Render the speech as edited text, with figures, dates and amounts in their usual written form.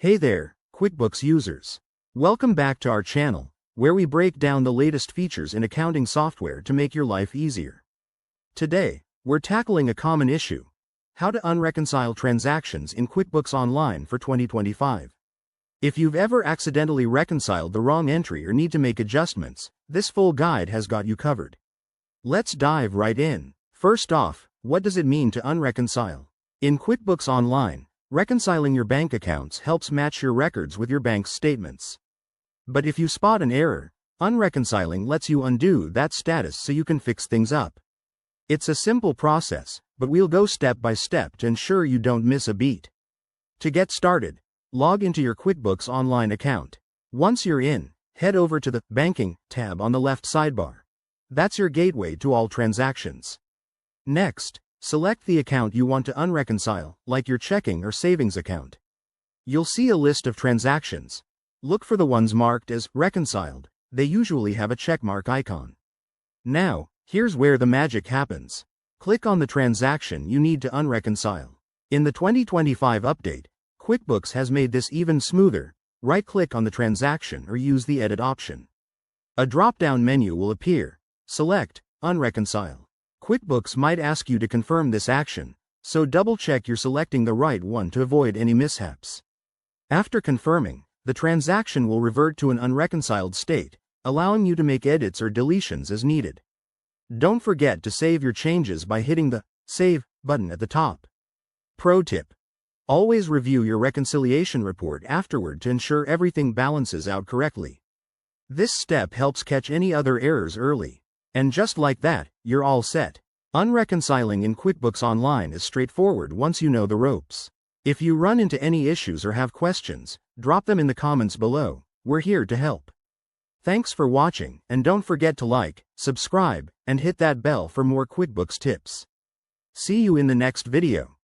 Hey there, QuickBooks users. Welcome back to our channel, where we break down the latest features in accounting software to make your life easier. Today, we're tackling a common issue: how to unreconcile transactions in QuickBooks Online for 2025. If you've ever accidentally reconciled the wrong entry or need to make adjustments, this full guide has got you covered. Let's dive right in. First off, what does it mean to unreconcile? In QuickBooks Online, reconciling your bank accounts helps match your records with your bank's statements. But if you spot an error, unreconciling lets you undo that status so you can fix things up. It's a simple process, but we'll go step by step to ensure you don't miss a beat. To get started, log into your QuickBooks Online account. Once you're in, head over to the Banking tab on the left sidebar. That's your gateway to all transactions. Next, select the account you want to unreconcile, like your checking or savings account. You'll see a list of transactions. Look for the ones marked as reconciled. They usually have a checkmark icon. Now, here's where the magic happens. Click on the transaction you need to unreconcile. In the 2025 update, QuickBooks has made this even smoother. Right-click on the transaction or use the Edit option. A drop-down menu will appear. Select Unreconcile. QuickBooks might ask you to confirm this action, so double-check you're selecting the right one to avoid any mishaps. After confirming, the transaction will revert to an unreconciled state, allowing you to make edits or deletions as needed. Don't forget to save your changes by hitting the Save button at the top. Pro tip: always review your reconciliation report afterward to ensure everything balances out correctly. This step helps catch any other errors early. And just like that, you're all set. Unreconciling in QuickBooks Online is straightforward once you know the ropes. If you run into any issues or have questions, drop them in the comments below. We're here to help. Thanks for watching, and don't forget to like, subscribe, and hit that bell for more QuickBooks tips. See you in the next video.